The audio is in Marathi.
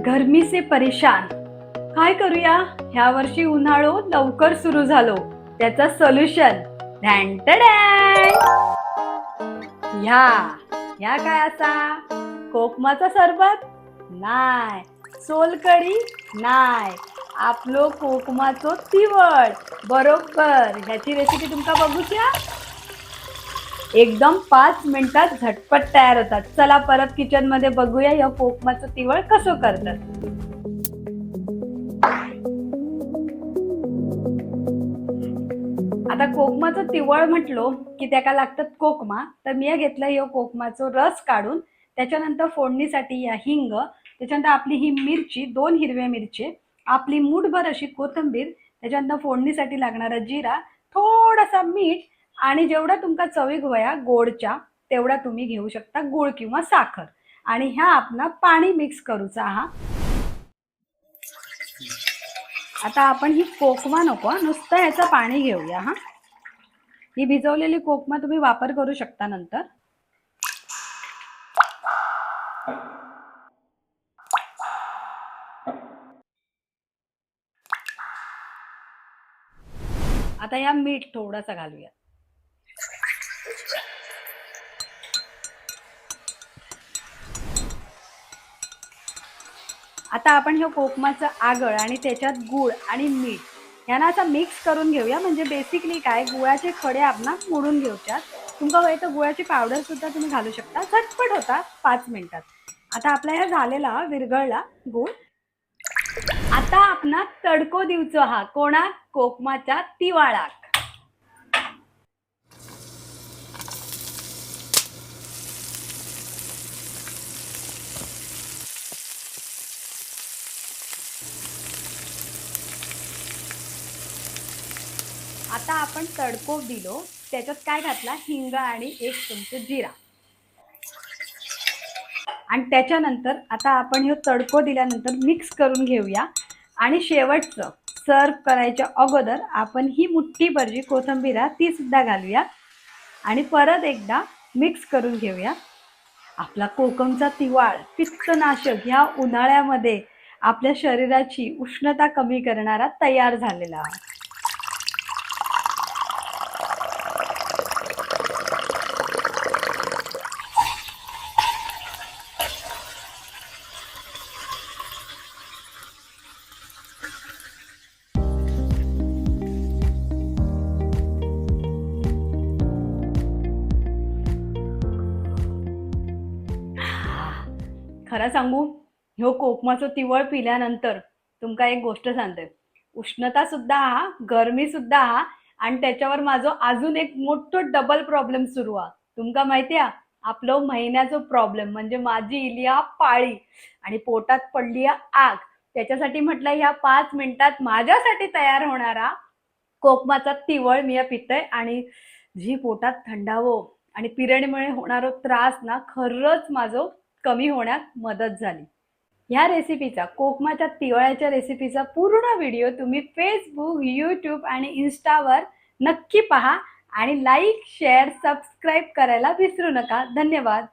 गर्मी से परेशान काय करूया ह्या वर्षी उन्हाळो लवकर सुरू झालो त्याचा सोल्युशन ह्या ह्या काय असा कोकमाचा सरबत नाय सोलकढी नाय आपलो कोकमाचो तिवळ बरोबर ह्याची रेसिपी तुमका बघूया एकदम 5 मिनिटात झटपट तयार होतात। चला परत किचन मध्ये बघूया या कोकमाचं तिवळ कसं करतात। आता कोकमाचं तिवळ म्हटलो की त्याका लागतात कोकमा, तर मी घेतलं या कोकमाचं रस काढून त्याच्यानंतर फोडणीसाठी या हिंग, त्याच्यानंतर आपली ही मिरची 2 हिरव्या मिरची, आपली मूठभर अशी कोथिंबीर, त्याच्यानंतर फोडणीसाठी लागणारा जिरा, थोडासा मीठ आणि जेवढा तुमका चवीक वया गोडच्या तेवढा तुम्ही घेऊ शकता गुळ किंवा साखर आणि ह्या आपला पाणी मिक्स करूचा हा। आता आपण ही कोकमा नको नुसतं ह्याचं पाणी घेऊया हा। ही भिजवलेली कोकमा तुम्ही वापर करू शकता नंतर। आता या मीठ थोडासा घालूया। आता आपण हे कोकमाचं आगळ आणि त्याच्यात गूळ आणि मीठ यांना असं मिक्स करून घेऊया। म्हणजे बेसिकली काय गुळाचे खडे आपण मोडून घेऊच्यात। तुमका हवे तर गुळाची पावडर सुद्धा तुम्ही घालू शकता, झटपट होता 5 मिनिटात। आता आपला ह्या झालेला विरघळला गूळ। आता आपण तडको देऊचो हा कोणा कोकमाच्या तिवाळाक। आता आपण तडको दिलो त्याच्यात काय घातला हिंग आणि 1 चमचा जिरा आणि त्याच्यानंतर आता आपण हे तडको दिल्यानंतर मिक्स करून घेऊया आणि शेवटचं सर्व करायच्या अगोदर आपण ही मुठ्ठी भरजी कोथिंबीर ती सुद्धा घालूया आणि परत एकदा मिक्स करून घेऊया। आपला कोकमचा तिवाळ पित्तनाशक ह्या उन्हाळ्यामध्ये आपल्या शरीराची उष्णता कमी करणारा तयार झालेला आहे। खरं सांगू ह्यो कोकमाचं तिवळ पिल्यानंतर तुमका एक गोष्ट सांगते, उष्णता सुद्धा हा गरमी सुद्धा हा आणि त्याच्यावर माझं अजून एक मोठं डबल प्रॉब्लेम सुरू आहे। तुमका माहिती आहे आपलं महिन्याचं प्रॉब्लेम म्हणजे माझी इलिया पाळी आणि पोटात पडली आग। त्याच्यासाठी म्हटलं ह्या 5 मिनिटात माझ्यासाठी तयार होणारा कोकमाचा तिवळ मी पितय आणि जी पोटात थंडावो आणि पिरियडमुळे होणारा त्रास ना खरंच माझं कमी होण्यात मदत झाली। ह्या रेसिपीचा कोकमाच्या तिवळ्याच्या रेसिपीचा पूर्ण व्हिडिओ तुम्ही फेसबुक, यूट्यूब आणि इंस्टावर नक्की पहा आणि लाईक, शेअर, सबस्क्राईब करायला विसरू नका। धन्यवाद।